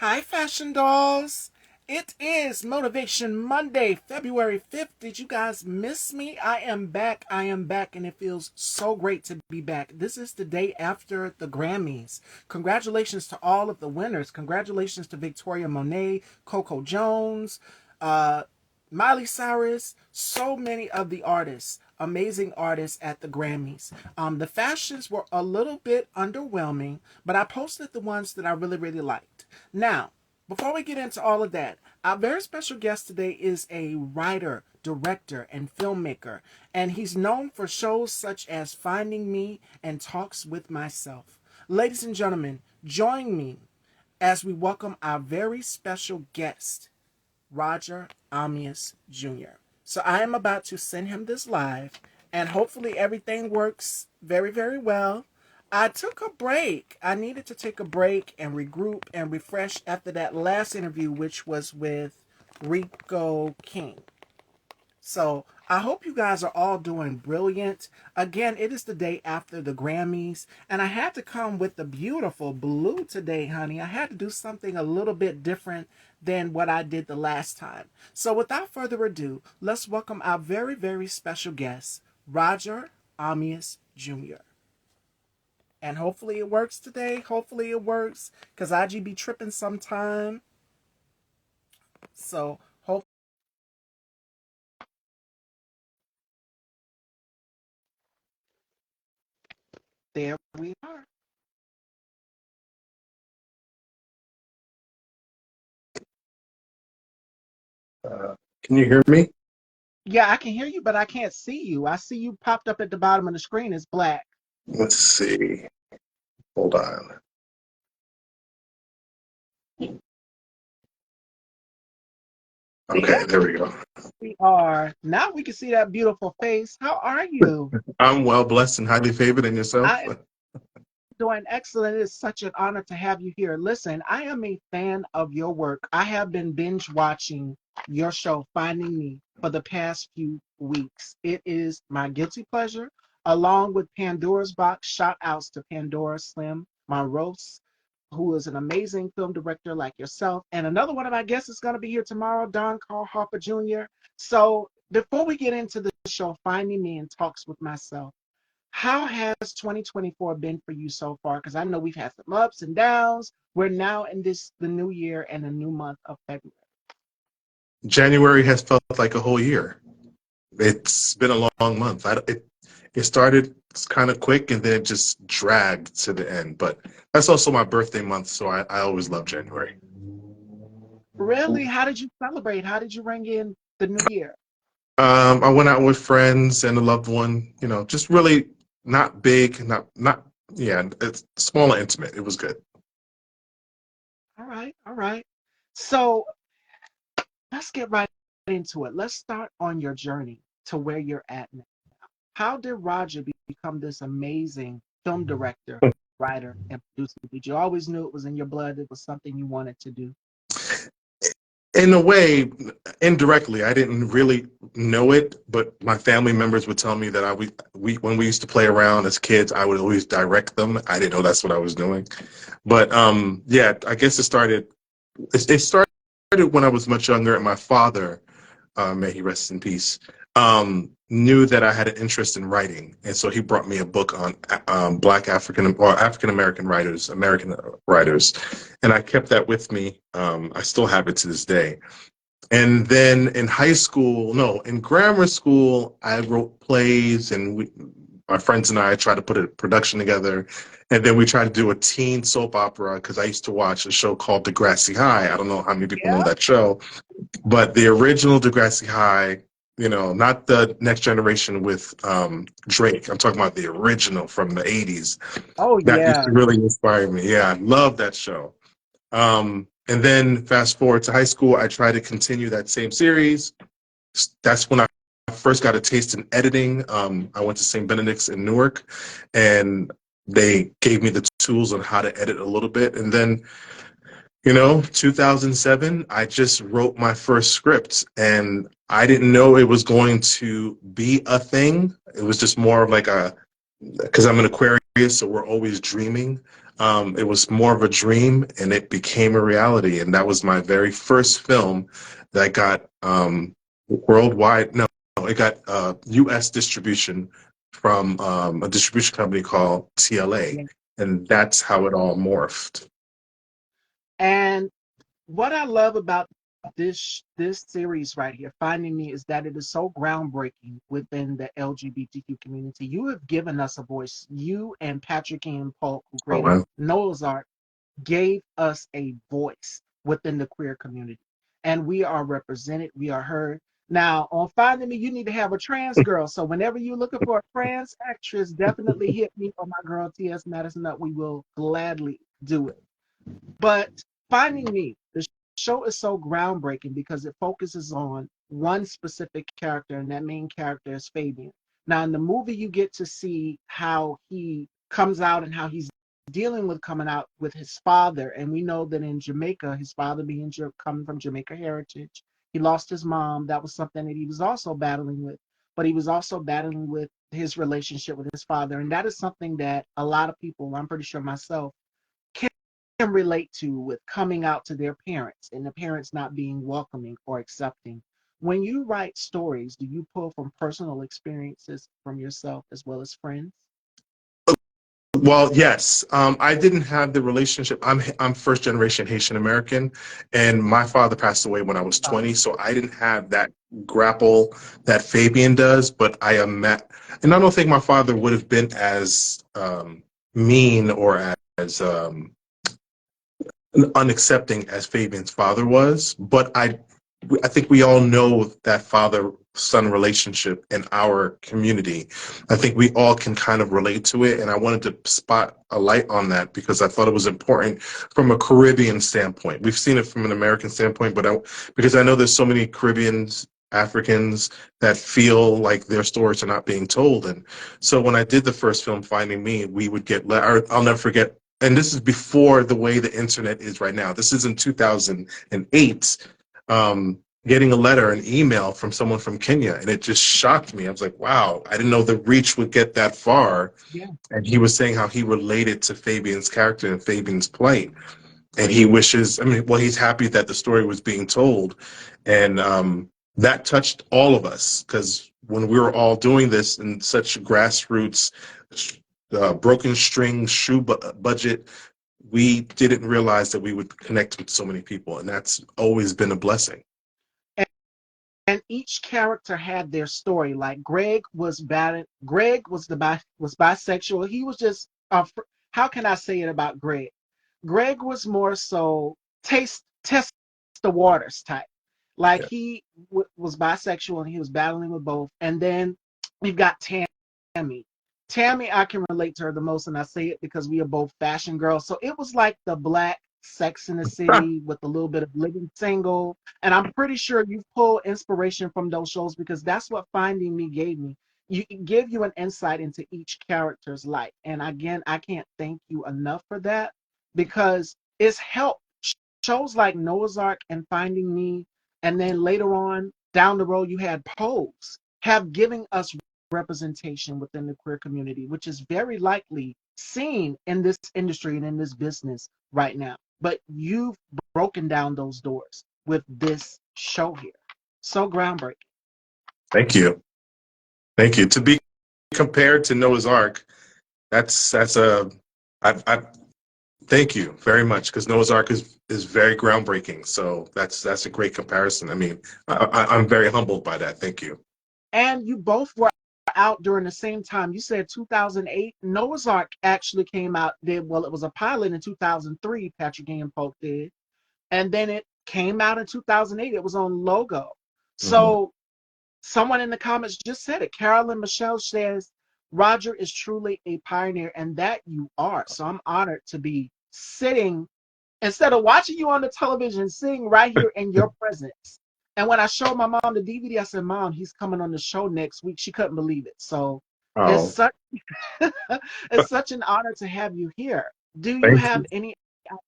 Hi, fashion dolls. It is Motivation Monday, February 5th. Did you guys miss me? I am back. I am back, and it feels so great to be back. This is the day after the Grammys. Congratulations to all of the winners. Congratulations to Victoria Monet, Coco Jones, uh, Miley Cyrus, so many of the artists, amazing artists at the Grammys. The fashions were a little bit underwhelming, but I posted the ones that I really, really liked. Now, before we get into all of that, our very special guest today is a writer, director, and filmmaker, and he's known for shows such as Finding Me and Talks with Myself. Ladies and gentlemen, join me as we welcome our very special guest, Roger Amius Jr. So I am about to send him this live, and hopefully everything works very, very well. I took a break. I needed to take a break and regroup and refresh after that last interview, which was with Rico King. So I hope you guys are all doing brilliant. Again, it is the day after the Grammys, and I had to come with the beautiful blue today, honey. I had to do something a little bit different than what I did the last time. So without further ado, let's welcome our very, very special guest, Roger Amius Jr. And hopefully it works today. Hopefully it works, because IG be tripping sometime. So hope there we are. Can you hear me? Yeah, I can hear you, but I can't see you. I see you popped up at the bottom of the screen. It's black. Let's see. Hold on. Okay, There there we go. we are. Now we can see that beautiful face. How are you? I'm well blessed and highly favored, and yourself? I am doing excellent. It's such an honor to have you here. Listen, I am a fan of your work. I have been binge watching your show, Finding Me, for the past few weeks. It is my guilty pleasure, along with Pandora's Box. Shout outs to Pandora Slim Monrose, who is an amazing film director like yourself. And another one of my guests is going to be here tomorrow, Don Carl Harper Jr. So before we get into the show, Finding Me and Talks with Myself, how has 2024 been for you so far? Because I know we've had some ups and downs. We're now in the new year and the new month of February. January has felt like a whole year. It's been a long month. It started kind of quick and then it just dragged to the end. But that's also my birthday month, so I always love January. Really? How did you celebrate? How did you ring in the new year? I went out with friends and a loved one. Just really not big, not yeah. It's small and intimate. It was good. All right, all right. So let's get right into it. Let's start on your journey to where you're at now. How did Roger become this amazing film director, writer, and producer? Did you always knew it was in your blood? It was something you wanted to do? In a way, indirectly, I didn't really know it, but my family members would tell me that we when we used to play around as kids, I would always direct them. I didn't know that's what I was doing, but yeah, I guess it started when I was much younger, and my father, may he rest in peace, knew that I had an interest in writing, and so he brought me a book on Black African American writers, American writers, and I kept that with me. I still have it to this day. And then in high school, no, in grammar school, I wrote plays, and my friends and I tried to put a production together. And then we tried to do a teen soap opera because I used to watch a show called Degrassi High. I don't know how many people know Yeah. that show, but the original Degrassi High, not the next generation with Drake. I'm talking about the original from the 80s. Oh That used yeah. to really inspire me. Yeah, I love that show. And then fast forward to high school, I tried to continue that same series. That's when I first got a taste in editing. I went to St. Benedict's in Newark, and they gave me the tools on how to edit a little bit. And then 2007, I just wrote my first script, and I didn't know it was going to be a thing. It was just more of like because I'm an Aquarius, so we're always dreaming. It was more of a dream, and it became a reality. And that was my very first film that got worldwide. No, it got U.S. distribution from a distribution company called TLA, Yeah. and that's how it all morphed. And what I love about this series right here, Finding Me, is that it is so groundbreaking within the LGBTQ community. You have given us a voice. You and Patrick Ian Polk, who Oh created wow! Noah's Ark, gave us a voice within the queer community. And we are represented, we are heard. Now, on Finding Me, you need to have a trans girl. So whenever you're looking for a trans actress, definitely hit me or my girl T.S. Madison up. We will gladly do it. But Finding Me, the show is so groundbreaking because it focuses on one specific character, and that main character is Fabian. Now, in the movie, you get to see how he comes out and how he's dealing with coming out with his father. And we know that in Jamaica, his father being coming from Jamaica heritage, he lost his mom. That was something that he was also battling with. But he was also battling with his relationship with his father. And that is something that a lot of people, I'm pretty sure myself, can relate to with coming out to their parents and the parents not being welcoming or accepting. When you write stories, do you pull from personal experiences from yourself as well as friends? Well, yes. I didn't have the relationship. I'm first generation Haitian American, and my father passed away when I was 20, so I didn't have that grapple that Fabian does. But I am met, and I don't think my father would have been as mean or as unaccepting as Fabian's father was. But I think we all know that father son relationship in our community. I think we all can kind of relate to it. And I wanted to spot a light on that because I thought it was important from a Caribbean standpoint. We've seen it from an American standpoint, but because I know there's so many Caribbeans, Africans that feel like their stories are not being told. And so when I did the first film, Finding Me, we would get, I'll never forget, and this is before the way the internet is right now. This is in 2008. Getting a letter, an email from someone from Kenya, and it just shocked me. I was like, wow, I didn't know the reach would get that far. Yeah. And he was saying how he related to Fabian's character and Fabian's plight. And he wishes, I mean, well, he's happy that the story was being told. And that touched all of us because when we were all doing this in such grassroots, broken string budget, we didn't realize that we would connect with so many people. And that's always been a blessing. And each character had their story. Like Greg was bad. Greg was was bisexual. He was just how can I say it about Greg? Greg was more so test the waters type. Like Yeah. he was bisexual and he was battling with both. And then we've got Tammy. Tammy, I can relate to her the most, and I say it because we are both fashion girls. So it was like the black Sex in the City with a little bit of Living Single, and I'm pretty sure you pull inspiration from those shows because that's what Finding Me gave me. You give you an insight into each character's life. And again, I can't thank you enough for that because it's helped shows like Noah's Ark and Finding Me, and then later on down the road you had Pose have given us representation within the queer community, which is very likely seen in this industry and in this business right now. But you've broken down those doors with this show here. So groundbreaking. Thank you. Thank you. To be compared to Noah's Ark, that's a I thank you very much because Noah's Ark is very groundbreaking. So that's a great comparison. I mean, I'm very humbled by that. Thank you. And you both were out during the same time. You said 2008. Noah's Ark actually came out, well, it was a pilot in 2003, Patrick Ian Polk did. And then it came out in 2008. It was on Logo. Mhm. So someone in the comments just said it. Carolyn Michelle says, Roger is truly a pioneer, and that you are. So I'm honored to be sitting, instead of watching you on the television, sitting right here in your presence. And when I showed my mom the DVD, I said, Mom, he's coming on the show next week. She couldn't believe it. So it's Oh, such it's such an honor to have you here. Do you thank have you. any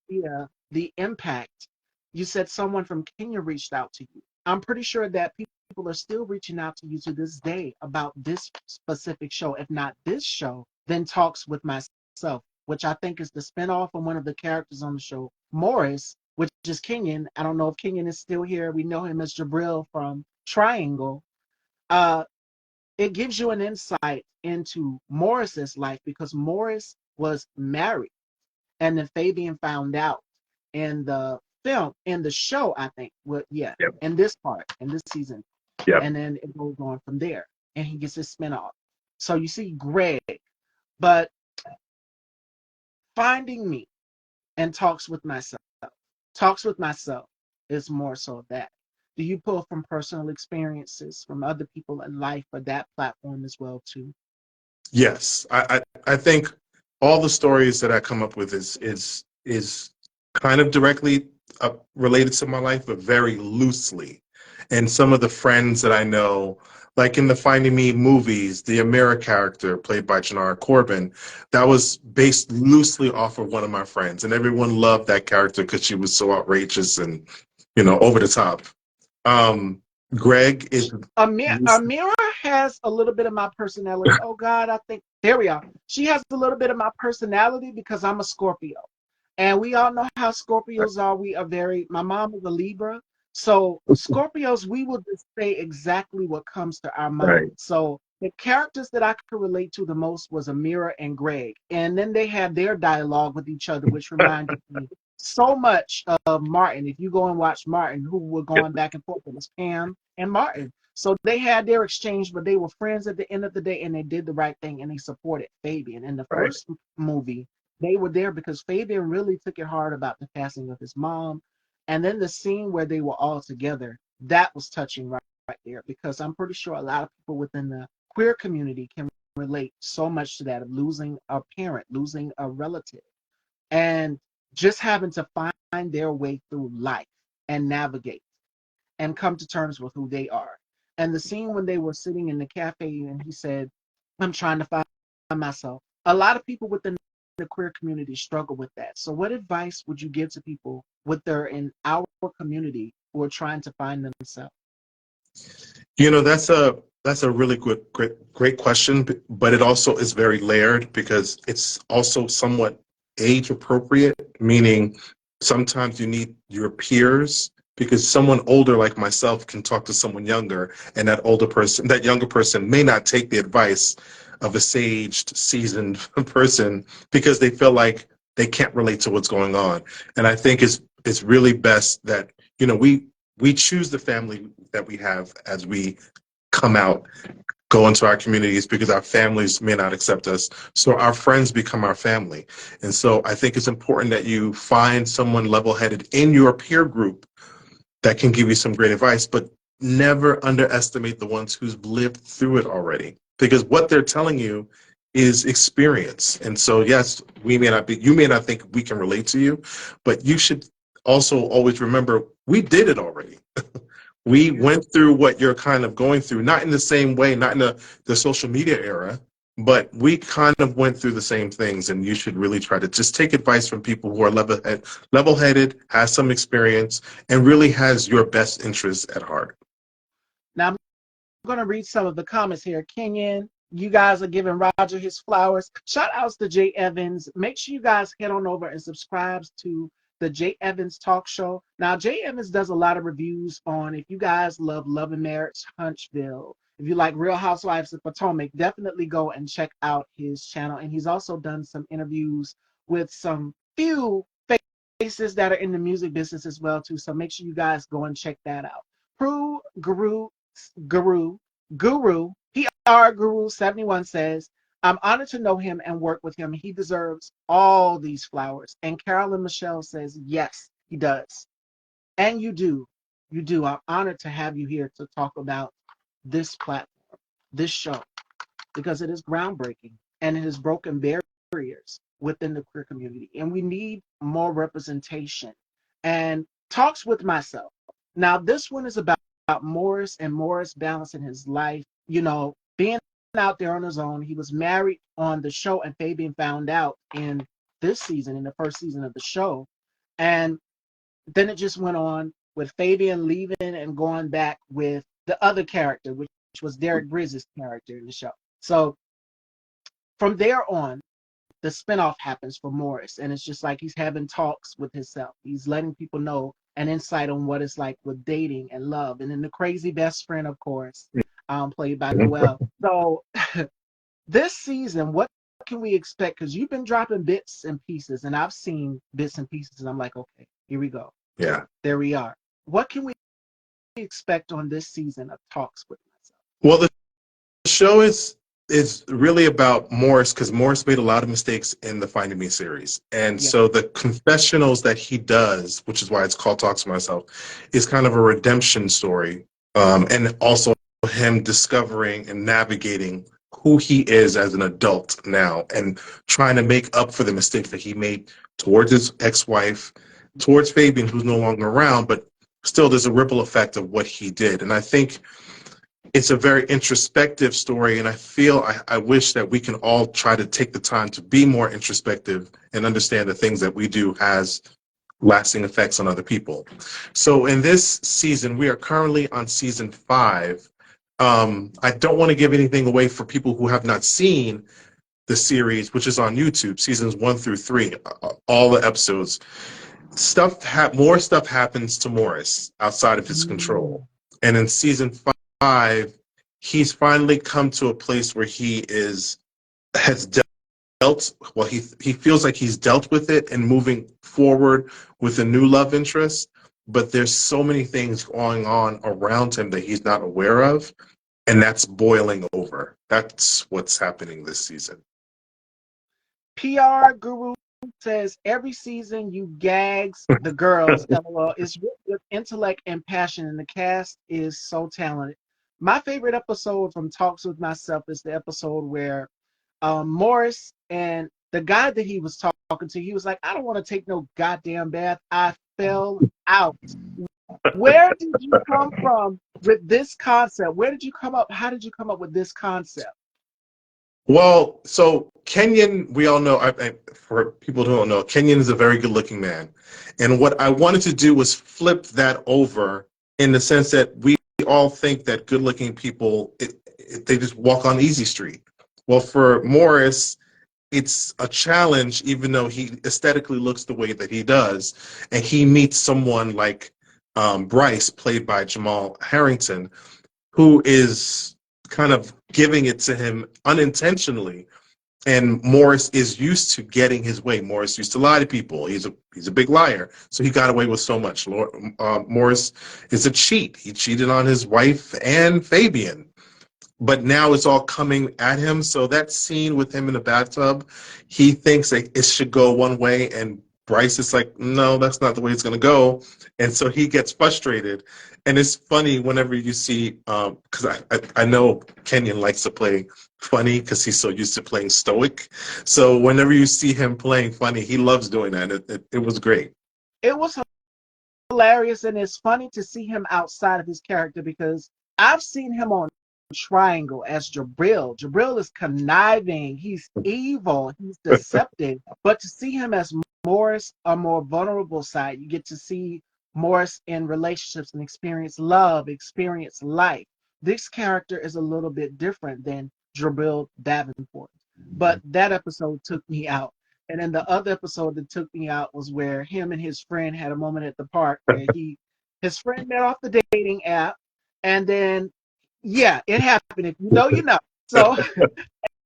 idea the impact? You said someone from Kenya reached out to you. I'm pretty sure that people are still reaching out to you to this day about this specific show. If not this show, then talks with myself. which I think is the spinoff of one of the characters on the show, Morris, which is Kenyon. I don't know if Kenyon is still here. We know him as Jabril from Triangle. Uh, it gives you an insight into Morris's life because Morris was married, and then Fabian found out in the film, in the show, I think. Well, yeah, Yep. in this part, in this season, Yep. and then it goes on from there, and he gets his spinoff. So you see Greg, but finding me and talks with myself is more so that. Do you pull from personal experiences from other people in life for that platform as well too? Yes, I think all the stories that I come up with is kind of directly related to my life, but very loosely. And some of the friends that I know, like in the Finding Me movies, the Amira character played by Janara Corbin, that was based loosely off of one of my friends, and everyone loved that character because she was so outrageous and over the top. Um, Greg is Amira has a little bit of my personality. Oh God, I think there we are. She has a little bit of my personality because I'm a Scorpio. And we all know how Scorpios are. We are very, my mom is a Libra. So Scorpios, we will just say exactly what comes to our mind. right, So the characters that I could relate to the most was Amira and Greg. And then they had their dialogue with each other, which reminded me so much of Martin. If you go and watch Martin, who were going back and forth, it was Pam and Martin. So they had their exchange, but they were friends at the end of the day, and they did the right thing, and they supported Fabian. In the right, first movie, they were there because Fabian really took it hard about the passing of his mom. And then the scene where they were all together, that was touching right there because I'm pretty sure a lot of people within the queer community can relate so much to that of losing a parent, losing a relative, and just having to find their way through life and navigate and come to terms with who they are. And the scene when they were sitting in the cafe and he said, I'm trying to find myself. A lot of people within the queer community struggle with that. So what advice would you give to people with their in our community who are trying to find themselves? That's a really good great question, but it also is very layered because it's also somewhat age appropriate, meaning sometimes you need your peers because someone older like myself can talk to someone younger, and that younger person may not take the advice of a saged, seasoned person because they feel like they can't relate to what's going on. And I think it's really best that we choose the family that we have as we come out, go into our communities because our families may not accept us. So our friends become our family. And so I think it's important that you find someone level headed in your peer group that can give you some great advice, but never underestimate the ones who's lived through it already because what they're telling you is experience. And so, yes, you may not think we can relate to you, but you should also always remember we did it already. We went through what you're kind of going through, not in the same way, not in the social media era, but we kind of went through the same things. And you should really try to just take advice from people who are level-headed, has some experience, and really has your best interests at heart. Now I'm going to read some of the comments here. Kenyon, you guys are giving Roger his flowers. Shout outs to Jay Evans. Make sure you guys head on over and subscribe to the Jay Evans Talk Show. Now, Jay Evans does a lot of reviews on if you guys love Love and Marriage Huntsville, if you like Real Housewives of Potomac, definitely go and check out his channel. And he's also done some interviews with some few faces that are in the music business as well too. So make sure you guys go and check that out. Prue Guru, Guru, PR Guru 71 says, I'm honored to know him and work with him. He deserves all these flowers. And Carolyn Michelle says, yes, he does. And you do. You do. I'm honored to have you here to talk about this platform, this show, because it is groundbreaking and it has broken barriers within the queer community. And we need more representation and talks with myself. Now, this one is about Morris and Morris balancing his life, being out there on his own. He was married on the show, and Fabian found out in this season, in the first season of the show. And then it just went on with Fabian leaving and going back with the other character, which was Derek Bridges' character in the show. So from there on, the spinoff happens for Morris, and it's just like he's having talks with himself. He's letting people know an insight on what it's like with dating and love, and then the crazy best friend, of course, played by Noel. So this season, what can we expect? Because you've been dropping bits and pieces, and I've seen bits and pieces, and I'm like, okay, here we go. Yeah. There we are. What can we expect on this season of Talks with Myself? Well, the show is really about Morris because Morris made a lot of mistakes in the Finding Me series, and Yeah. so the confessionals that he does, which is why it's called Talks to Myself, is kind of a redemption story, and also him discovering and navigating who he is as an adult now, and trying to make up for the mistakes that he made towards his ex-wife, towards Fabian, who's no longer around, but still there's a ripple effect of what he did, and I think it's a very introspective story, and I feel I wish that we can all try to take the time to be more introspective and understand the things that we do has lasting effects on other people. So in this season, we are currently on season 5. I don't want to give anything away for people who have not seen the series, which is on YouTube, seasons 1 through 3, all the episodes. More stuff happens to Morris outside of his Mm. control. And in season 5, he's finally come to a place where has dealt, well, he feels like he's dealt with it and moving forward with a new love interest, but there's so many things going on around him that he's not aware of, and that's boiling over. That's what's happening this season. PR guru says every season you gags the girls. LOL. It's written with intellect and passion, and the cast is so talented. My favorite episode from Talks with Myself is the episode where Morris and the guy that he was talking to, he was like, I don't want to take no goddamn bath. I fell out. Where did you come from with this concept? Where did you come up? How did you come up with this concept? Well, so Kenyon, we all know, for people who don't know, Kenyon is a very good-looking man. And what I wanted to do was flip that over in the sense that we all think that good-looking people, they just walk on easy street. Well, for Morris, it's a challenge, even though he aesthetically looks the way that he does. And he meets someone like Bryce, played by Jamal Harrington, who is kind of giving it to him unintentionally. And Morris is used to getting his way. Morris used to lie to people. He's a big liar, so he got away with so much. Morris is a cheat. He cheated on his wife and Fabian, but now it's all coming at him. So that scene with him in the bathtub, he thinks that it should go one way, and Bryce is like, no, that's not the way it's going to go. And so he gets frustrated. And it's funny whenever you see, because I know Kenyon likes to play funny because he's so used to playing stoic. So whenever you see him playing funny, he loves doing that. It was great. It was hilarious, and it's funny to see him outside of his character because I've seen him on Triangle as Jabril. Jabril is conniving, he's evil, he's deceptive. But to see him as Morris, a more vulnerable side, you get to see Morris in relationships and experience love, experience life. This character is a little bit different than Jabril Davenport. But that episode took me out. And then the other episode that took me out was where him and his friend had a moment at the park where his friend met off the dating app, and then yeah, it happened. If you know, you know. So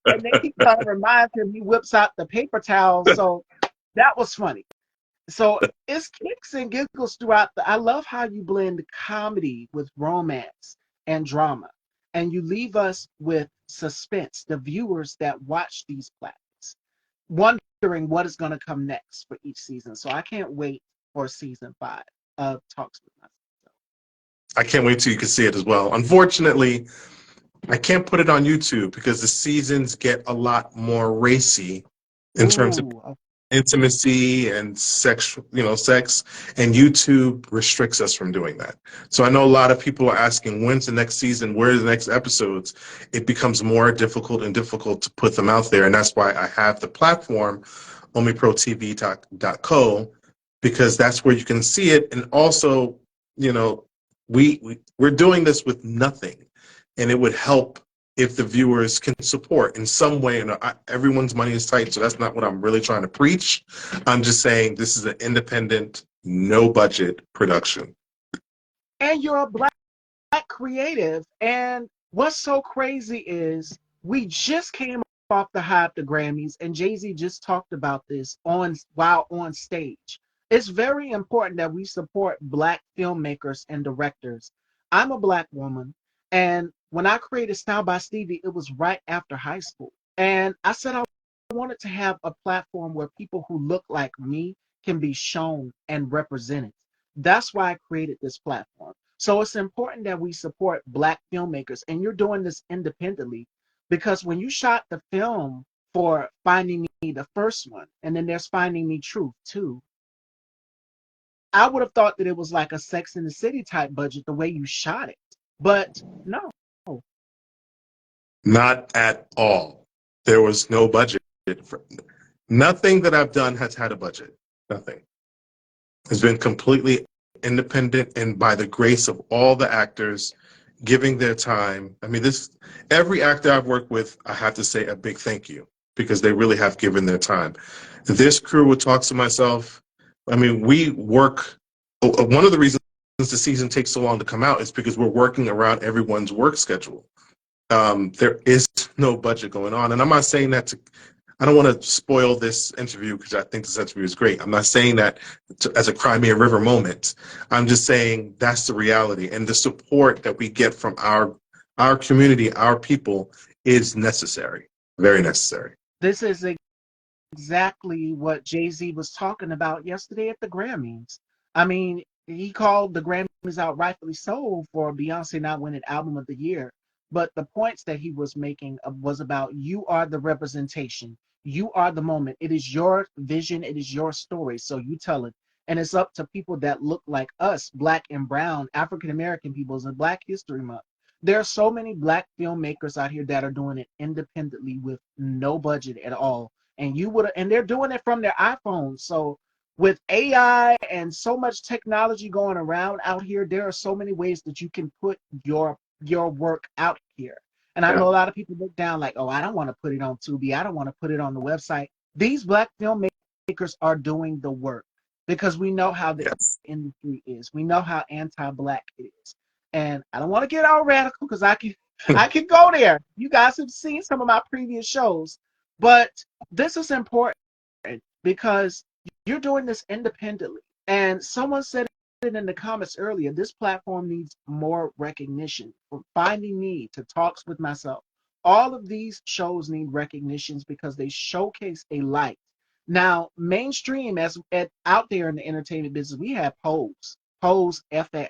and then he kind of reminds him, he whips out the paper towel. So that was funny. So it's kicks and giggles throughout I love how you blend comedy with romance and drama. And you leave us with suspense, the viewers that watch these platforms, wondering what is going to come next for each season. So I can't wait for season 5 of Talks with Myself. I can't wait till you can see it as well. Unfortunately, I can't put it on YouTube because the seasons get a lot more racy in terms of Ooh, intimacy and sex, sex, and YouTube restricts us from doing that. So I know a lot of people are asking, when's the next season? Where are the next episodes? It becomes more difficult and difficult to put them out there. And that's why I have the platform, OmiProTV.co, because that's where you can see it. And also, we're doing this with nothing. And it would help if the viewers can support in some way. And everyone's money is tight, so that's not what I'm really trying to preach. I'm just saying this is an independent, no budget production. And you're a black creative. And what's so crazy is we just came off the high of the Grammys, and Jay-Z just talked about this on while on stage. It's very important that we support black filmmakers and directors. I'm a black woman, and when I created Style by Stevie, it was right after high school. And I said I wanted to have a platform where people who look like me can be shown and represented. That's why I created this platform. So it's important that we support black filmmakers, and you're doing this independently because when you shot the film for Finding Me, the first one, and then there's Finding Me Truth too, I would have thought that it was like a Sex in the City type budget the way you shot it, but no. Not at all. There was no budget. For, nothing that I've done has had a budget. Nothing. It's been completely independent and by the grace of all the actors giving their time. I mean, this every actor I've worked with, I have to say a big thank you because they really have given their time. This crew would talk to myself. I mean, we work. One of the reasons the season takes so long to come out is because we're working around everyone's work schedule. There is no budget going on, and I'm not saying that to. I don't want to spoil this interview because I think this interview is great. I'm not saying that as a Crimea River moment. I'm just saying that's the reality, and the support that we get from our community, our people, is necessary, very necessary. This is exactly what Jay-Z was talking about yesterday at the Grammys. I mean, he called the Grammys out rightfully so for Beyonce not winning Album of the Year. But the points that he was making was about you are the representation. You are the moment. It is your vision. It is your story. So you tell it. And it's up to people that look like us, black and brown, African American peoples, and Black History Month. There are so many black filmmakers out here that are doing it independently with no budget at all, and they're doing it from their iPhones. So with AI and so much technology going around out here, there are so many ways that you can put your work out here. And I Yeah. know a lot of people look down like, oh, I don't want to put it on Tubi. I don't want to put it on the website. These black filmmakers are doing the work because we know how the Yes. industry is. We know how anti-black it is. And I don't want to get all radical because I can go there. You guys have seen some of my previous shows, but this is important because you're doing this independently. And someone said it in the comments earlier, this platform needs more recognition. From Finding Me to Talks with Myself, all of these shows need recognitions because they showcase a light. Now, mainstream out there in the entertainment business, we have Pose FX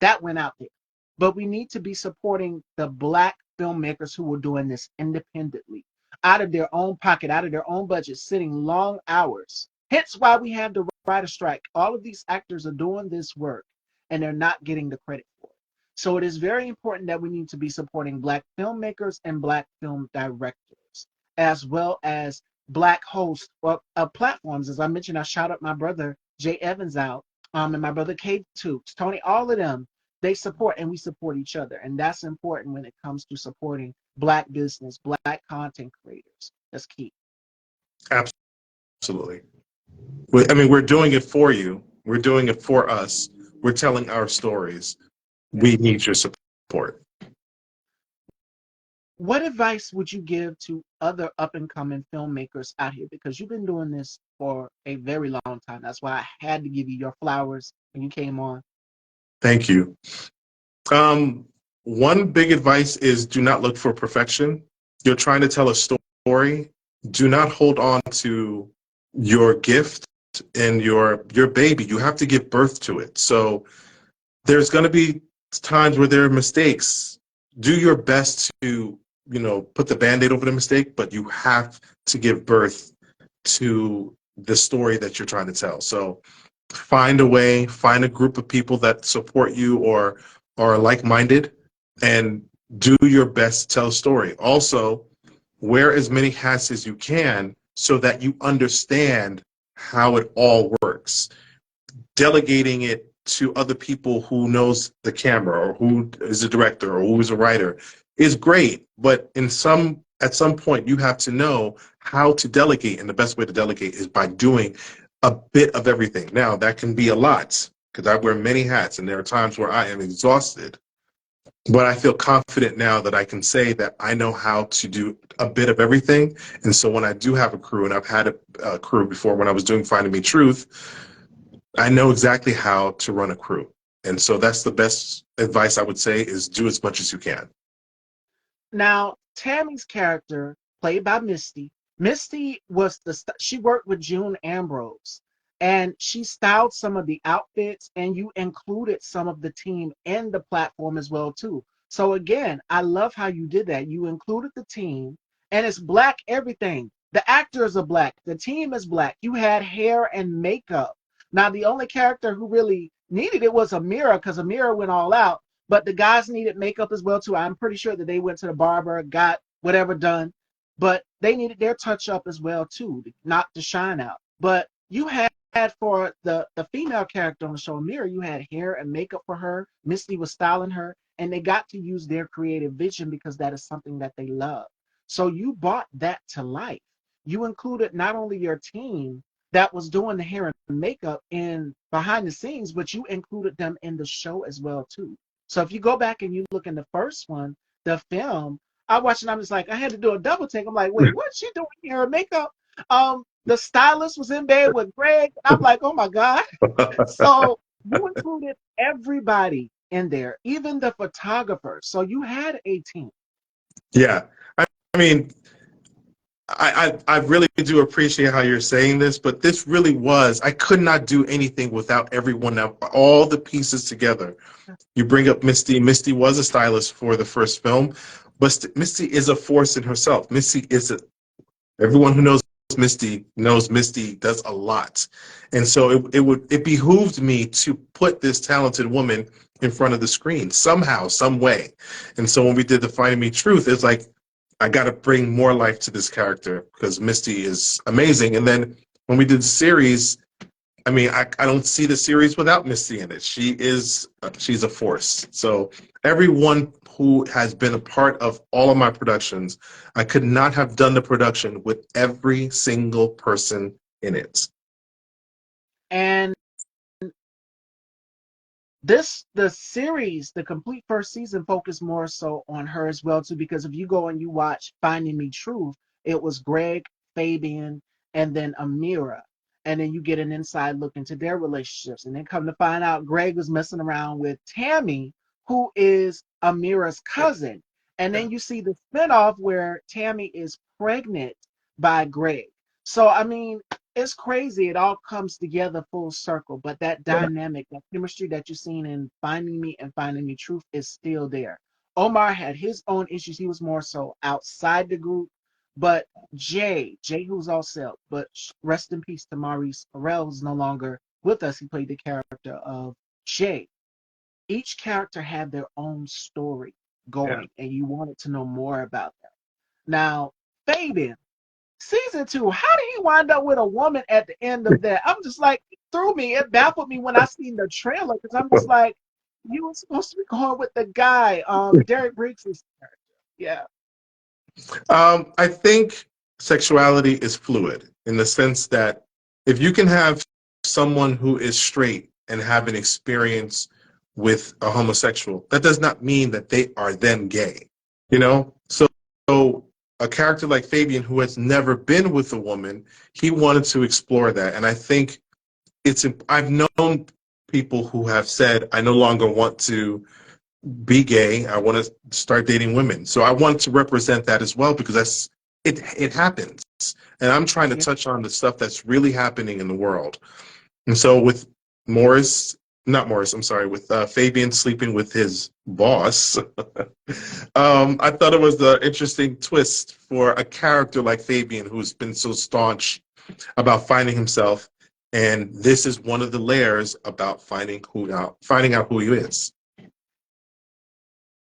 that went out there, but we need to be supporting the black filmmakers who are doing this independently, out of their own pocket, out of their own budget, sitting long hours. Hence why we have the writer strike. All of these actors are doing this work and they're not getting the credit for it. So it is very important that we need to be supporting black filmmakers and black film directors, as well as black hosts of platforms. As I mentioned, I shout out my brother Jay Evans out, and my brother K Toops, Tony, all of them. They support and we support each other. And that's important when it comes to supporting black business, black content creators. That's key. Absolutely. I mean, we're doing it for you. We're doing it for us. We're telling our stories. We need your support. What advice would you give to other up and coming filmmakers out here? Because you've been doing this for a very long time. That's why I had to give you your flowers when you came on. Thank you. One big advice is do not look for perfection. You're trying to tell a story. Do not hold on to your gift and your baby. You have to give birth to it. So there's going to be times where there are mistakes. Do your best to, put the Band-Aid over the mistake, but you have to give birth to the story that you're trying to tell. So find a way, find a group of people that support you or are like-minded, and do your best to tell a story. Also, wear as many hats as you can so that you understand how it all works. Delegating it to other people who knows the camera or who is a director or who is a writer, is great, but at some point you have to know how to delegate, and the best way to delegate is by doing a bit of everything. Now that can be a lot because I wear many hats, and there are times where I am exhausted. But I feel confident now that I can say that I know how to do a bit of everything. And so when I do have a crew, and I've had a crew before when I was doing Finding Me Truth, I know exactly how to run a crew. And so that's the best advice I would say is do as much as you can. Now, Tammy's character, played by Misty, Misty was she worked with June Ambrose, and she styled some of the outfits, and you included some of the team in the platform as well too. So again, I love how you did that. You included the team, and it's black everything. The actors are black, the team is black. You had hair and makeup. Now, the only character who really needed it was Amira, because Amira went all out, but the guys needed makeup as well too. I'm pretty sure that they went to the barber, got whatever done, but they needed their touch up as well too, not to shine out. But you had for the female character on the show, Amira, you had hair and makeup for her. Misty was styling her, and they got to use their creative vision because that is something that they love. So you brought that to life. You included not only your team that was doing the hair and makeup in behind the scenes, but you included them in the show as well too. So if you go back and you look in the first one, the film, I watched it. I'm just like, I had to do a double take. I'm like, wait, what's she doing here? Her makeup. The stylist was in bed with Greg. I'm like, oh my god. So you included everybody in there, even the photographer. So you had a team. Yeah. I mean, I really do appreciate how you're saying this, but this really was, I could not do anything without everyone, all the pieces together. You bring up Misty. Misty was a stylist for the first film, but Misty is a force in herself. Misty is a, everyone who knows Misty does a lot. And so it behooved me to put this talented woman in front of the screen somehow, some way. And so when we did the Finding Me Truth, it's like I got to bring more life to this character because Misty is amazing. And then when we did the series, I mean, I don't see the series without Misty in it. She's a force. So everyone who has been a part of all of my productions, I could not have done the production with every single person in it. And the series, the complete first season, focused more so on her as well too. Because if you go and you watch Finding Me Truth, it was Greg, Fabian, and then Amira, and then you get an inside look into their relationships, and then come to find out Greg was messing around with Tammy, who is Amira's cousin, and then you see the spinoff where Tammy is pregnant by Greg. So I mean, it's crazy. It all comes together full circle. But that Yeah. dynamic, that chemistry that you've seen in Finding Me and Finding Me Truth is still there. Omar had his own issues. He was more so outside the group. But Jay, who's also, but rest in peace to Maurice Farrell, who's no longer with us. He played the character of Jay. Each character had their own story Yeah. going, and you wanted to know more about them. Now, Fabian, season two, how did he wind up with a woman at the end of that? I'm just like, it threw me. It baffled me when I seen the trailer because I'm just like, you were supposed to be going with the guy, Derek Briggs' character. Yeah. I think sexuality is fluid in the sense that if you can have someone who is straight and have an experience with a homosexual, that does not mean that they are then gay. You know, so a character like Fabian, who has never been with a woman, he wanted to explore that, and I think I've known people who have said, I no longer want to be gay. I want to start dating women. So I want to represent that as well because it happens, and I'm trying to Yeah. touch on the stuff that's really happening in the world. And so with Morris, not Morris, I'm sorry, with Fabian sleeping with his boss, I thought it was an interesting twist for a character like Fabian, who's been so staunch about finding himself, and this is one of the layers about finding out who he is.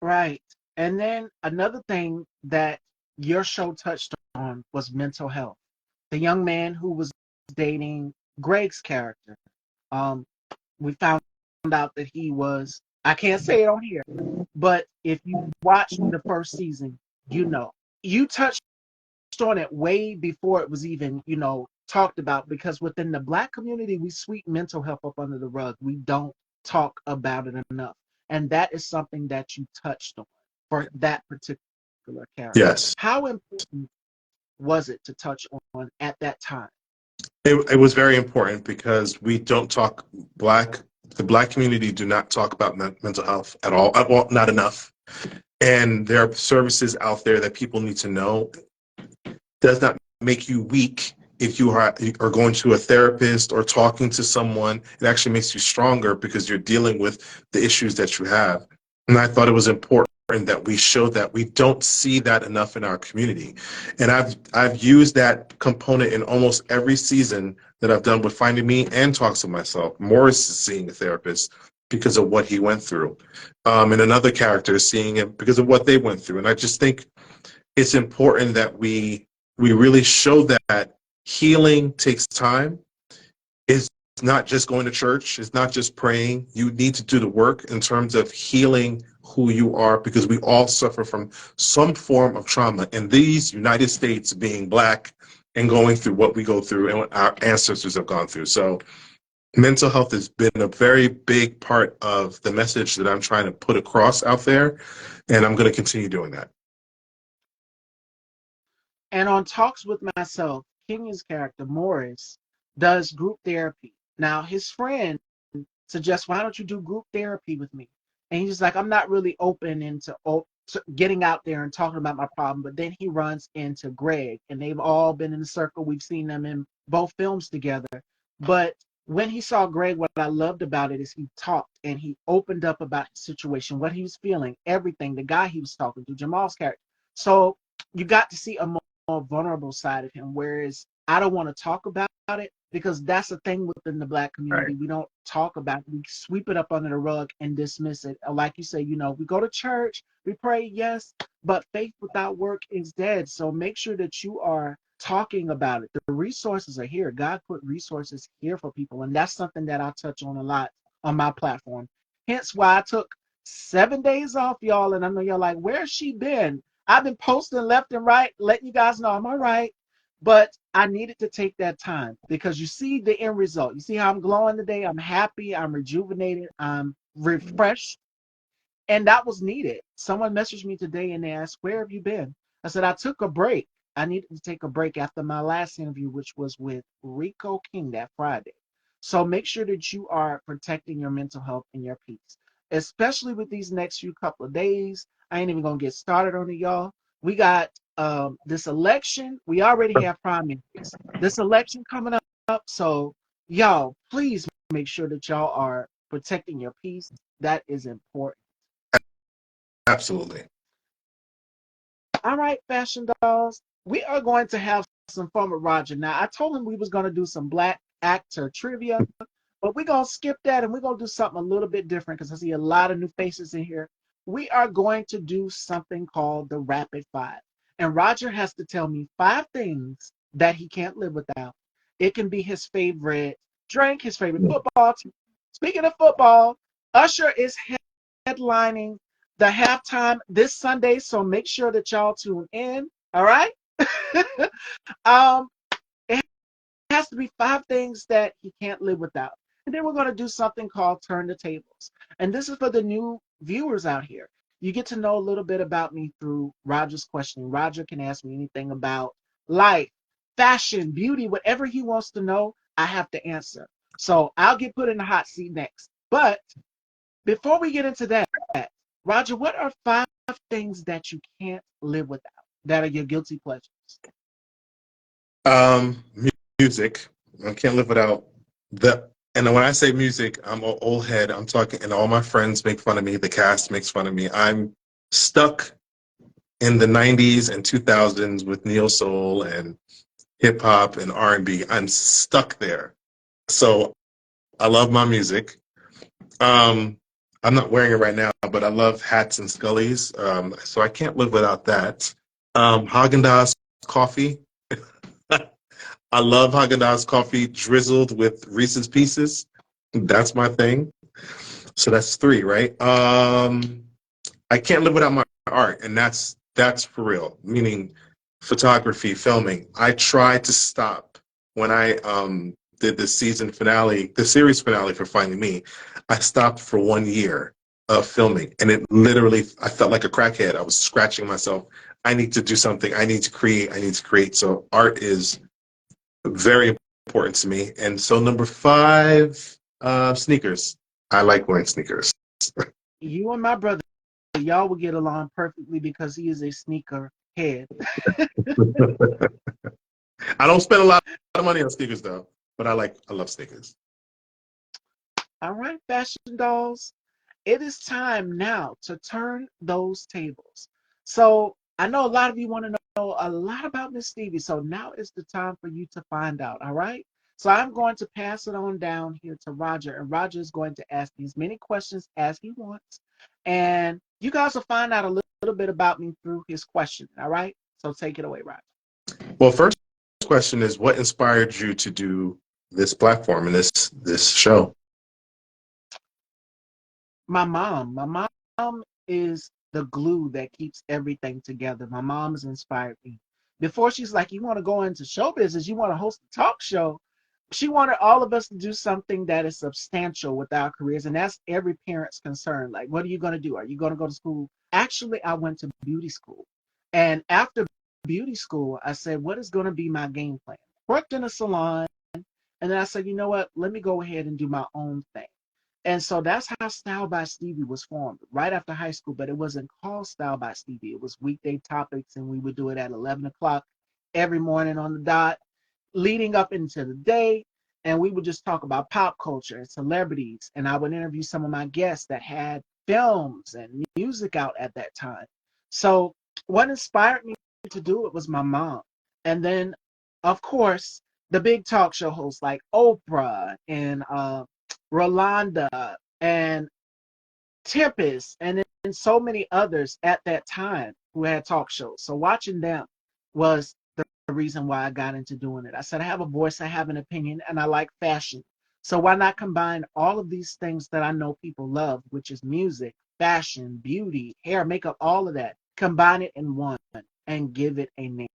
Right. And then another thing that your show touched on was mental health. The young man who was dating Greg's character. Um, we found out that he was I can't say it on here, but if you watched the first season, you know. You touched on it way before it was even, talked about, because within the Black community, we sweep mental health up under the rug. We don't talk about it enough. And that is something that you touched on for that particular character. Yes. How important was it to touch on at that time? It was very important because we don't talk the black community do not talk about mental health at all, well, not enough. And there are services out there that people need to know. Does not make you weak if you are going to a therapist or talking to someone. It actually makes you stronger because you're dealing with the issues that you have. And I thought it was important that we show that. We don't see that enough in our community. And I've used that component in almost every season that I've done with Finding Me and Talks with Myself. Morris is seeing a therapist because of what he went through. And another character is seeing it because of what they went through. And I just think it's important that we really show that healing takes time. It's not just going to church. It's not just praying. You need to do the work in terms of healing who you are, because we all suffer from some form of trauma. In these United States, being Black and going through what we go through and what our ancestors have gone through. So mental health has been a very big part of the message that I'm trying to put across out there. And I'm going to continue doing that. And on Talks with Myself, Kenya's character, Morris, does group therapy. Now, his friend suggests, why don't you do group therapy with me? And he's like, I'm not really open to getting out there and talking about my problem. But then he runs into Greg, and they've all been in a circle. We've seen them in both films together. But when he saw Greg, what I loved about it is he talked and he opened up about the situation, what he was feeling, everything, the guy he was talking to, Jamal's character. So you got to see a more vulnerable side of him, whereas I don't want to talk about it because that's the thing within the Black Right. community. We don't talk about it. We sweep it up under the rug and dismiss it. Like you say, we go to church, we pray, yes, but faith without work is dead. So make sure that you are talking about it. The resources are here. God put resources here for people. And that's something that I touch on a lot on my platform. Hence why I took 7 days off, y'all. And I know y'all like, where's she been? I've been posting left and right, letting you guys know I'm all right. But I needed to take that time because you see the end result. You see how I'm glowing today? I'm happy, I'm rejuvenated, I'm refreshed. And that was needed. Someone messaged me today and they asked, where have you been? I said, I took a break. I needed to take a break after my last interview, which was with Rico King that Friday. So make sure that you are protecting your mental health and your peace, especially with these next few couple of days. I ain't even going to get started on it, y'all. We got this election. We already have primaries. This election coming up. So, y'all, please make sure that y'all are protecting your peace. That is important. Absolutely. All right, fashion dolls. We are going to have some fun with Roger. Now, I told him we was going to do some Black actor trivia, but we're going to skip that and we're going to do something a little bit different because I see a lot of new faces in here. We are going to do something called the Rapid Five. And Roger has to tell me 5 things that he can't live without. It can be his favorite drink, his favorite football team. Speaking of football, Usher is headlining the halftime this Sunday, so make sure that y'all tune in. All right. um, it has to be 5 things that he can't live without. And then we're going to do something called Turn the Tables. And this is for the new viewers out here. You get to know a little bit about me through Roger's questioning. Roger can ask me anything about life, fashion, beauty, whatever he wants to know, I have to answer. So I'll get put in the hot seat next. But before we get into that, Roger, what are 5 things that you can't live without that are your guilty pleasures? Um, Music. I can't live without the. And when I say music, I'm an old head. I'm talking, and all my friends make fun of me. The cast makes fun of me. I'm stuck in the '90s and 2000s with neo soul and hip hop and R&B. I'm stuck there. So I love my music. Um, I'm not wearing it right now, but I love hats and scullies. So I can't live without that. Haagen-Dazs coffee. I love Haagen-Dazs coffee drizzled with Reese's Pieces. That's my thing. So that's three, right? I can't live without my art, and that's for real. Meaning photography, filming. I tried to stop when I did the season finale, the series finale for Finding Me. I stopped for 1 year of filming, and it literally I felt like a crackhead. I was scratching myself. I need to do something. I need to create. I need to create. So art is very important to me. And so number five, sneakers. I like wearing sneakers. You and my brother, y'all will get along perfectly because he is a sneaker head. I don't spend a lot of money on sneakers though, but I love sneakers. All right, fashion dolls. It is time now to turn those tables. So I know a lot of you want to know a lot about Miss Stevie. So now is the time for you to find out. All right. So I'm going to pass it on down here to Roger, and Roger is going to ask me as many questions as he wants. And you guys will find out a little bit about me through his question. All right. So take it away, Roger. Well, first question is what inspired you to do this platform and this show? My mom is the glue that keeps everything together. My mom has inspired me. Before she's like, you want to go into show business, you want to host a talk show. She wanted all of us to do something that is substantial with our careers. And that's every parent's concern. Like, what are you going to do? Are you going to go to school? Actually, I went to beauty school. And after beauty school, I said, what is going to be my game plan? Worked in a salon. And then I said, you know what? Let me go ahead and do my own thing. And so that's how Style by Stevie was formed right after high school, but it wasn't called Style by Stevie. It was weekday topics, and we would do it at 11 o'clock every morning on the dot, leading up into the day. And we would just talk about pop culture and celebrities. And I would interview some of my guests that had films and music out at that time. So, what inspired me to do it was my mom. And then, of course, the big talk show hosts like Oprah and Rolanda and Tempest, and then so many others at that time who had talk shows. So watching them was the reason why I got into doing it. I said, I have a voice, I have an opinion, and I like fashion. So why not combine all of these things that I know people love, which is music, fashion, beauty, hair, makeup, all of that, combine it in one and give it a name.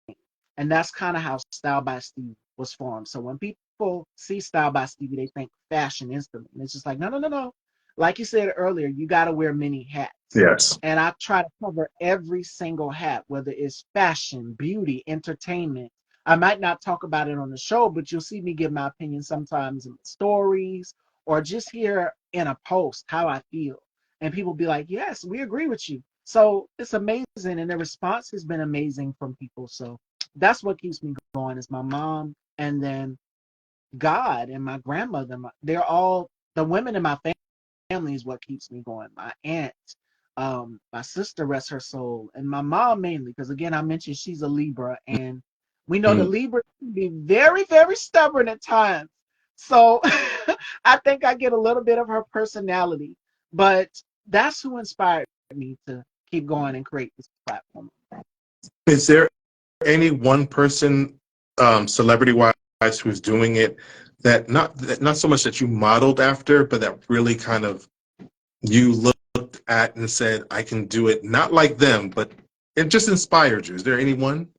And that's kind of how Style by Steve was formed. So when people see Style by Stevie, they think fashion instantly. And it's just like, no, no, no, no. Like you said earlier, you got to wear many hats. Yes. And I try to cover every single hat, whether it's fashion, beauty, entertainment. I might not talk about it on the show, but you'll see me give my opinion sometimes in stories or just here in a post how I feel. And people be like, yes, we agree with you. So it's amazing. And the response has been amazing from people. So that's what keeps me going is my mom and then God and my grandmother. They're all the women in my family is what keeps me going. My aunt, my sister, rest her soul, and my mom mainly, because again, I mentioned she's a Libra, and we know the Mm. Libra can be very, very stubborn at times. So I think I get a little bit of her personality, but that's who inspired me to keep going and create this platform. Is there any one person, celebrity wise, who's doing it that not so much that you modeled after, but that really kind of you looked at and said, I can do it, not like them, but it just inspired you? Is there anyone?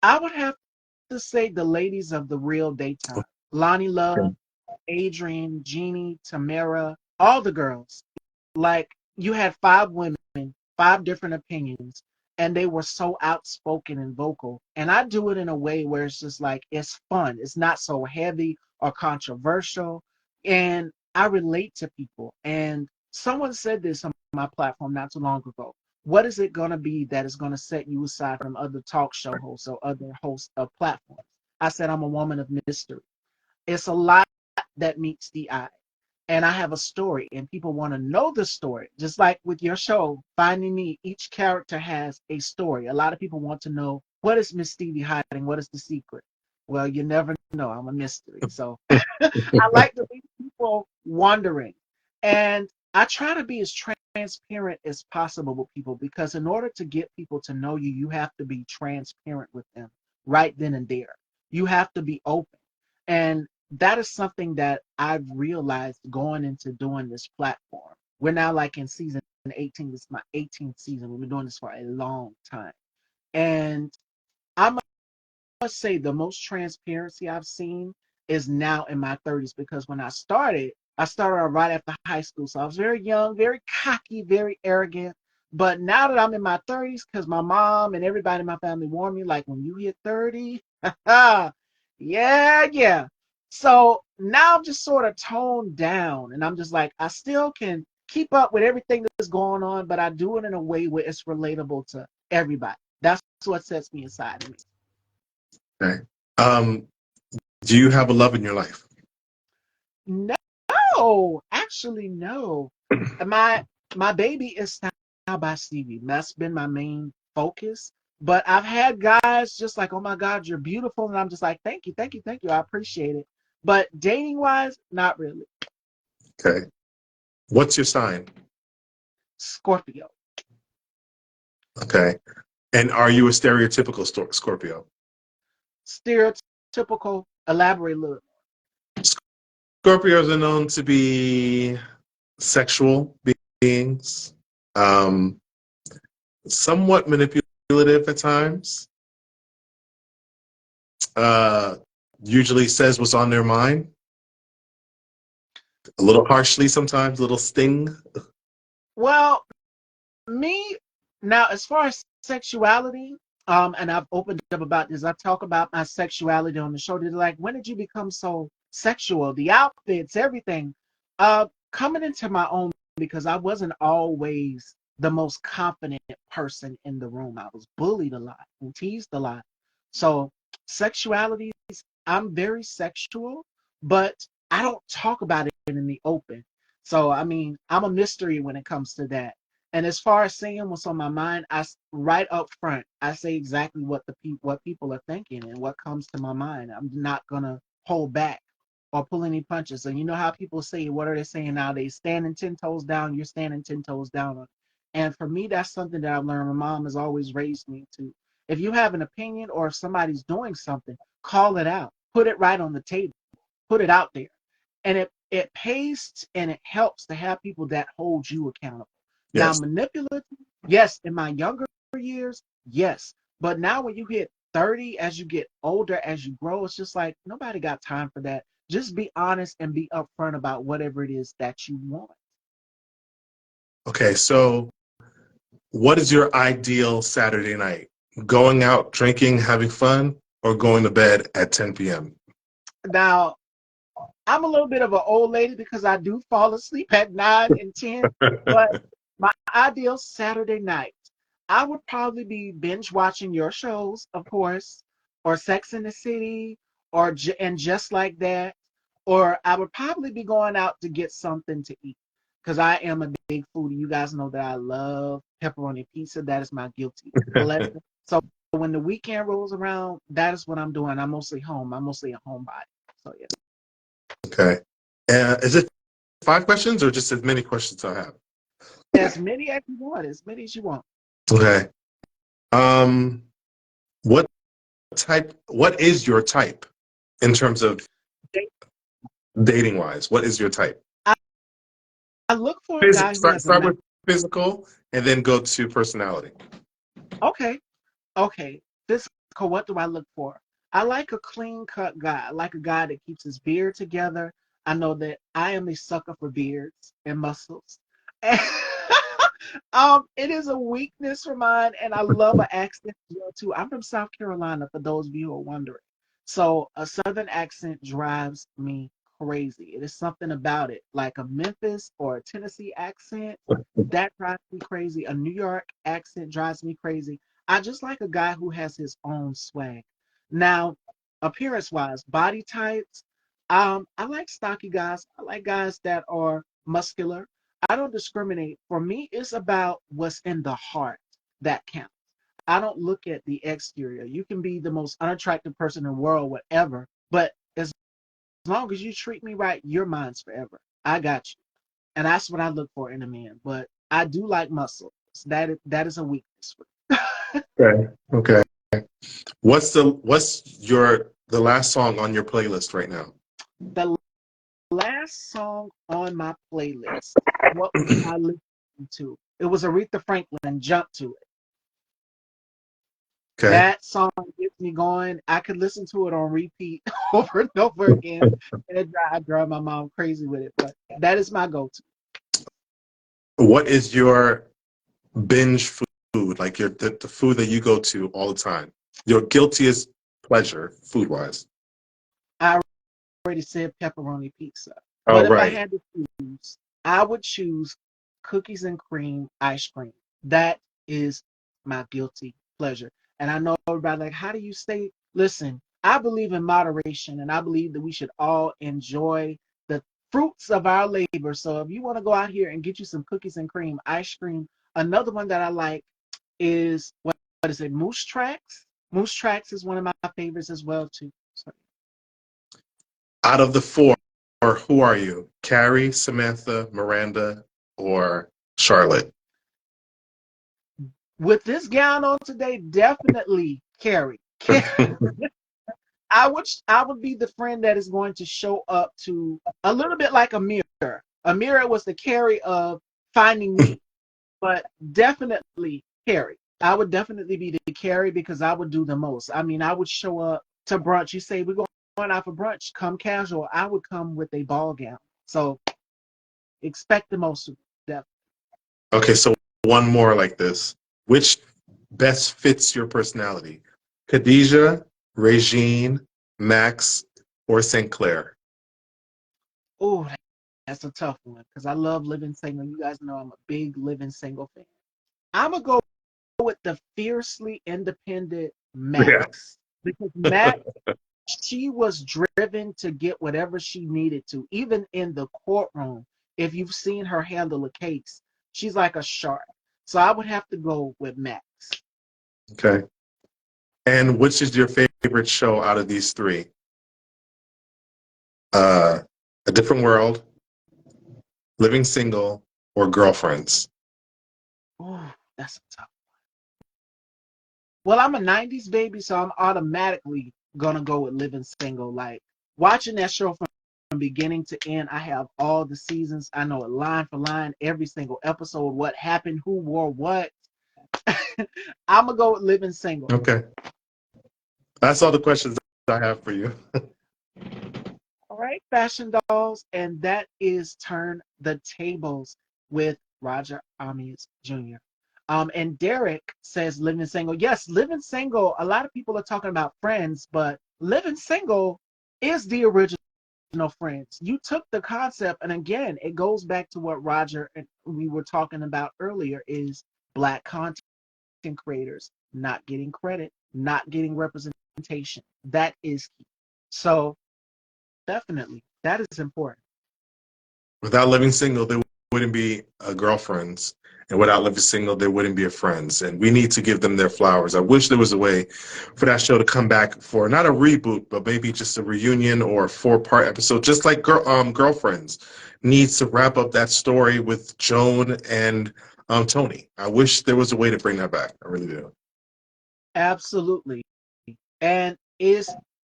I would have to say the ladies of the real daytime. Lonnie Love, Adrian, Jeannie, Tamara, all the girls. Like you had five women, five different opinions, and they were so outspoken and vocal. And I do it in a way where it's just like it's fun. It's not so heavy or controversial. And I relate to people. And someone said this on my platform not too long ago. What is it going to be that is going to set you aside from other talk show hosts or other hosts of platforms? I said, I'm a woman of mystery. It's a lot that meets the eye. And I have a story, and people want to know the story. Just like with your show, Finding Me, each character has a story. A lot of people want to know what is Miss Stevie hiding? What is the secret? Well, you never know. I'm a mystery. So I like to leave people wondering. And I try to be as transparent as possible with people because in order to get people to know you, you have to be transparent with them right then and there. You have to be open. And that is something that I've realized going into doing this platform. We're now like in season 18. This is my 18th season. We've been doing this for a long time. And I must say the most transparency I've seen is now in my 30s, because when I started right after high school. So I was very young, very cocky, very arrogant. But now that I'm in my 30s, because my mom and everybody in my family warned me, like, when you hit 30, yeah, yeah. So now I'm just sort of toned down, and I'm just like, I still can keep up with everything that's going on, but I do it in a way where it's relatable to everybody. That's what sets me aside of me. Okay. Um, do you have a love in your life? No, actually, no. My my baby is now by Stevie. That's been my main focus. But I've had guys just like, oh my God, you're beautiful. And I'm just like, thank you, thank you, thank you. I appreciate it. But dating wise, not really. Okay. What's your sign? Scorpio. Okay. And are you a stereotypical Scorpio? Stereotypical, elaborate a little. Scorpios are known to be sexual beings, um, somewhat manipulative at times, uh, usually says what's on their mind, a little harshly sometimes, a little sting. Well, me now, as far as sexuality, and I've opened up about this. I talk about my sexuality on the show. They're like, when did you become so sexual? The outfits, everything. Coming into my own, because I wasn't always the most confident person in the room. I was bullied a lot and teased a lot. So sexuality, I'm very sexual, but I don't talk about it in the open. So I mean, I'm a mystery when it comes to that. And as far as saying what's on my mind, right up front, I say exactly what people are thinking and what comes to my mind. I'm not gonna hold back or pull any punches. And you know how people say, what are they saying nowadays? Standing 10 toes down, you're standing 10 toes down. And for me, that's something that I've learned. My mom has always raised me to. If you have an opinion or if somebody's doing something, call it out, put it right on the table, put it out there, and it pays and it helps to have people that hold you accountable. Now, Yes. manipulative, yes, in my younger years, yes. But now when you hit 30, as you get older, as you grow, it's just like nobody got time for that. Just be honest and be upfront about whatever it is that you want. Okay, so what is your ideal Saturday night? Going out, drinking, having fun, or going to bed at 10 p.m.? Now, I'm a little bit of an old lady because I do fall asleep at 9 and 10, but my ideal Saturday night, I would probably be binge watching your shows, of course, or Sex in the City, and just like that, or I would probably be going out to get something to eat because I am a big foodie. You guys know that I love pepperoni pizza. That is my guilty pleasure. So when the weekend rolls around, that is what I'm doing. I'm mostly home. I'm mostly a homebody. So yeah. Okay. Is it 5 questions or just as many questions I have? As many as you want, as many as you want. Okay. Um, what what is your type in terms of dating wise? What is your type? I, I look for a guy who has a Start nice. with physical and then go to personality. Okay, okay. Physical. What do I look for? I like a clean cut guy. I like a guy that keeps his beard together. I know that I am a sucker for beards and muscles. And it is a weakness for mine, and I love an accent as well too. I'm from South Carolina, for those of you who are wondering. So a Southern accent drives me crazy. It is something about it, like a Memphis or a Tennessee accent, that drives me crazy. A New York accent drives me crazy. I just like a guy who has his own swag. Now, appearance wise, body types, I like stocky guys. I like guys that are muscular. I don't discriminate. For me, it's about what's in the heart that counts. I don't look at the exterior. You can be the most unattractive person in the world, whatever, but as long as you treat me right, you're mine forever. I got you. And that's what I look for in a man. But I do like muscles. That is a weakness for me. Okay. Okay. What's the last song on your playlist right now? The last song on my playlist, what was I listening to? It was Aretha Franklin, Jump to It. Okay. That song gets me going. I could listen to it on repeat over and over again, and I drive my mom crazy with it. But that is my go-to. What is your binge food? Like the food that you go to all the time. Your guiltiest pleasure, food wise. I already said pepperoni pizza. Oh, But if I right. had to choose, I would choose cookies and cream ice cream. That is my guilty pleasure. And I know everybody like, how do you stay? Listen, I believe in moderation and I believe that we should all enjoy the fruits of our labor. So if you want to go out here and get you some cookies and cream ice cream, another one that I like is what is it? Moose Tracks. Moose Tracks is one of my favorites as well too. So Out of the four, who are you? Carrie, Samantha, Miranda, or Charlotte? with this gown on today, definitely Carrie. I would be the friend that is going to show up to a little bit like a mirror. A mirror was the Carrie of Finding Me, but definitely Carrie. I would definitely be the Carrie because I would do the most. I mean, I would show up to brunch. You say we're going out for brunch, come casual. I would come with a ball gown. So expect the most of that. Okay, so one more like this. Which best fits your personality? Khadijah, Regine, Max, or St. Clair? Oh, that's a tough one because I love Living Single. You guys know I'm a big Living Single fan. I'm gonna go with the fiercely independent Yeah. Max because Max, she was driven to get whatever she needed to, even in the courtroom. If you've seen her handle a case, she's like a shark. So I would have to go with Max. Okay. And which is your favorite show out of these three? Uh, A Different World, Living Single, or Girlfriends? Oh, that's a tough. Well, I'm a '90s baby, so I'm automatically gonna go with Living Single. Like watching that show from beginning to end, I have all the seasons. I know it line for line, every single episode, what happened, who wore what. I'm gonna go with Living Single. Okay. That's all the questions I have for you. All right, fashion dolls, and that is Turn the Tables with Roger Amius Jr. And Derek says Living Single. Yes, Living Single. A lot of people are talking about Friends, but Living Single is the original Friends. You took the concept, and again, it goes back to what Roger and we were talking about earlier: is Black content creators not getting credit, not getting representation. That is key. So definitely, that is important. Without Living Single, there wouldn't be a Girlfriends. And without Living Single, there wouldn't be a Friends. And we need to give them their flowers. I wish there was a way for that show to come back for not a reboot, but maybe just a reunion or a four-part episode, just like Girlfriends needs to wrap up that story with Joan and Tony. I wish there was a way to bring that back. I really do. Absolutely. And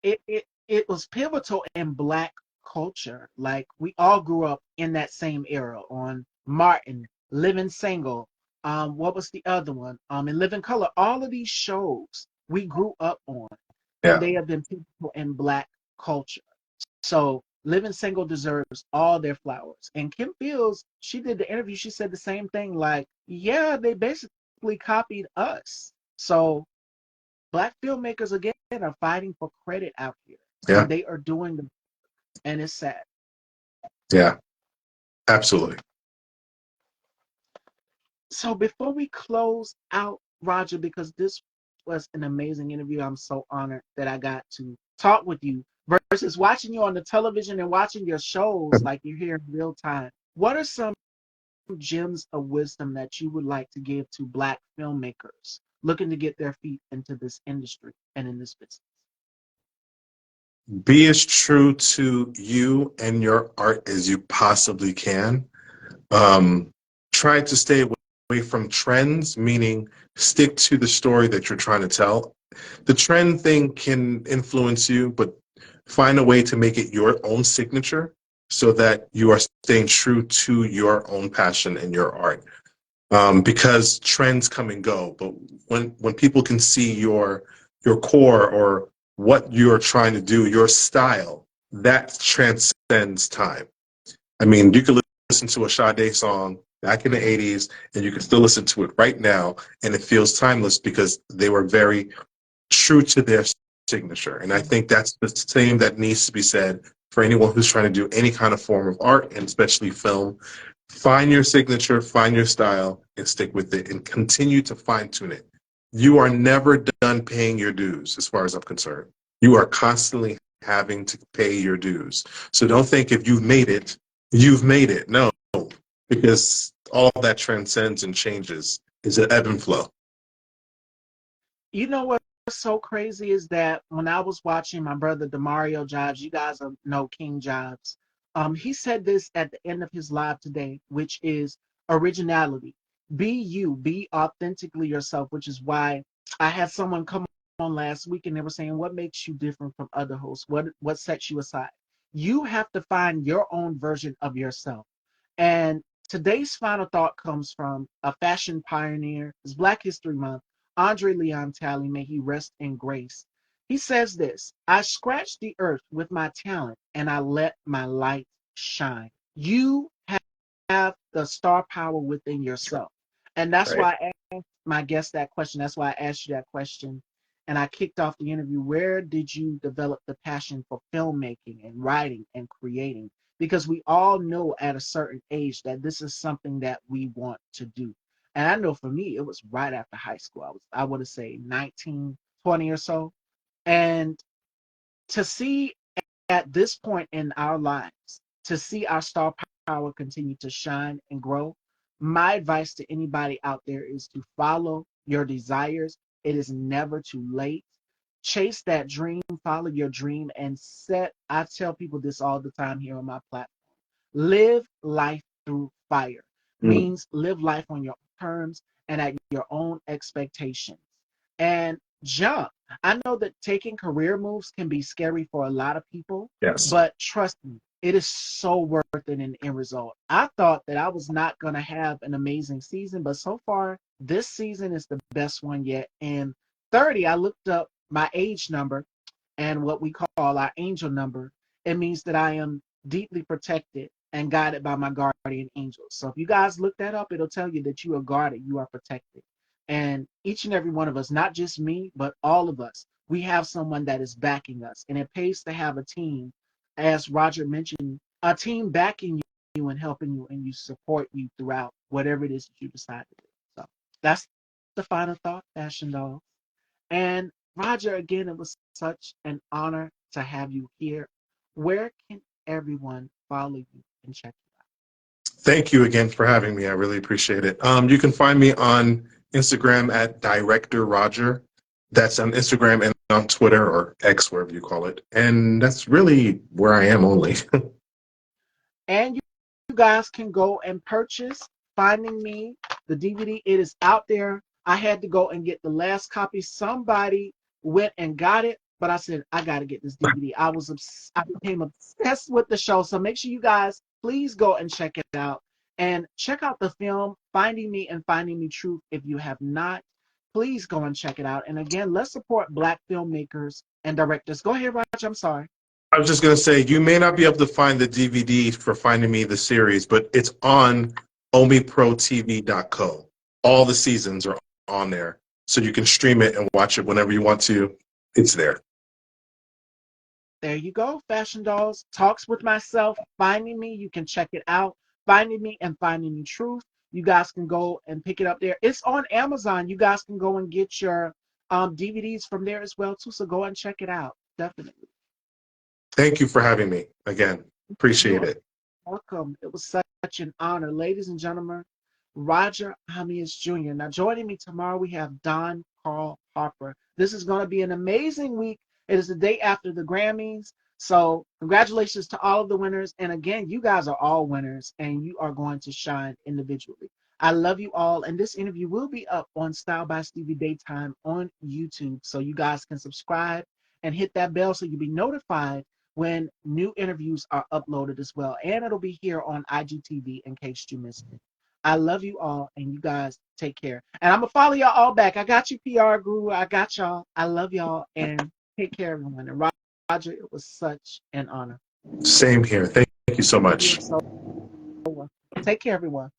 it was pivotal in Black culture. Like we all grew up in that same era on Martin, Living Single. What was the other one? In Living Color. All of these shows we grew up on, and Yeah. they have been pivotal in Black culture. So Living Single deserves all their flowers. And Kim Fields, she did the interview. She said the same thing. Like, yeah, they basically copied us. So Black filmmakers again are fighting for credit out here, Yeah. and they are doing them, and it's sad. Yeah. Absolutely. So before we close out, Roger, because this was an amazing interview, I'm so honored that I got to talk with you versus watching you on the television and watching your shows like you're here in real time. What are some gems of wisdom that you would like to give to Black filmmakers looking to get their feet into this industry and in this business? Be as true to you and your art as you possibly can. Um, Try to stay away from trends, meaning stick to the story that you're trying to tell. The trend thing can influence you, but find a way to make it your own signature so that you are staying true to your own passion and your art. Because trends come and go, but when people can see your core or what you're trying to do, your style, that transcends time. I mean, you could listen to a Sade song back in the 80s, and you can still listen to it right now, and it feels timeless because they were very true to their signature. And I think that's the same that needs to be said for anyone who's trying to do any kind of form of art, and especially film. Find your signature, find your style, and stick with it, and continue to fine tune it. You are never done paying your dues, as far as I'm concerned. You are constantly having to pay your dues. So don't think if you've made it. No, because all that transcends and changes is an ebb and flow. You know what's so crazy is that when I was watching my brother Demario Jobs, you guys know King Jobs. He said this at the end of his live today, which is originality. Be you, be authentically yourself, which is why I had someone come on last week and they were saying, what makes you different from other hosts? What sets you aside? You have to find your own version of yourself. And today's final thought comes from a fashion pioneer. It's Black History Month. Andre Leon Talley, may he rest in grace. He says this: I scratched the earth with my talent and I let my light shine. You have the star power within yourself. And that's Right. why I asked my guest that question. That's why I asked you that question. And I kicked off the interview. Where did you develop the passion for filmmaking and writing and creating? Because we all know at a certain age that this is something that we want to do. And I know for me, it was right after high school. I would have say 19, 20 or so. And to see at this point in our lives, to see our star power continue to shine and grow, my advice to anybody out there is to follow your desires. It is never too late. Chase that dream, follow your dream, and I tell people this all the time here on my platform. Live life through fire Mm. means live life on your terms and at your own expectations. And jump. I know that taking career moves can be scary for a lot of people, Yes. but trust me, it is so worth it in the end result. I thought that I was not going to have an amazing season, but so far, this season is the best one yet. And 30, I looked up my age number and what we call our angel number. It means that I am deeply protected and guided by my guardian angels. So if you guys look that up, it'll tell you that you are guarded, you are protected. And each and every one of us, not just me, but all of us, we have someone that is backing us. And it pays to have a team, as Roger mentioned, a team backing you and helping you and you support you throughout whatever it is that you decide to do. So that's the final thought, Fashion Dolls. And Roger, again, it was such an honor to have you here. Where can everyone follow you and check you Thank you again for having me. I really appreciate it. You can find me on Instagram at Director Roger. That's on Instagram and on Twitter or X, wherever you call it. And that's really where I am only. and you guys can go and purchase Finding Me, the DVD. It is out there. I had to go and get the last copy. Somebody went and got it, but I said I got to get this DVD. I became obsessed with the show. So make sure you guys please go and check it out and check out the film Finding Me and Finding Me Truth. If you have not, please go and check it out. And again, let's support Black filmmakers and directors. Go ahead, Raj. I'm sorry. I was just going to say, you may not be able to find the DVD for Finding Me, the series, but it's on omiprotv.co. All the seasons are on there. So you can stream it and watch it whenever you want to. It's there. There you go, Fashion Dolls. Talks with myself, Finding Me. You can check it out. Finding Me and Finding Me Truth. You guys can go and pick it up there. It's on Amazon. You guys can go and get your DVDs from there as well too. So go and check it out. Definitely. Thank you for having me again. You Appreciate are it. welcome. It was such an honor. Ladies and gentlemen, Roger Hamias Jr. Now, joining me tomorrow, we have Don Carl Harper. This is going to be an amazing week. It is the day after the Grammys. So, congratulations to all of the winners. And again, you guys are all winners and you are going to shine individually. I love you all. And this interview will be up on Style by Stevie Daytime on YouTube. So, you guys can subscribe and hit that bell so you'll be notified when new interviews are uploaded as well. And it'll be here on IGTV in case you missed it. I love you all, and you guys take care. And I'm going to follow y'all all back. I got you, PR Guru. I got y'all. I love y'all, and take care, everyone. And Roger, it was such an honor. Same here. Thank you so You're much. so welcome. Take care, everyone.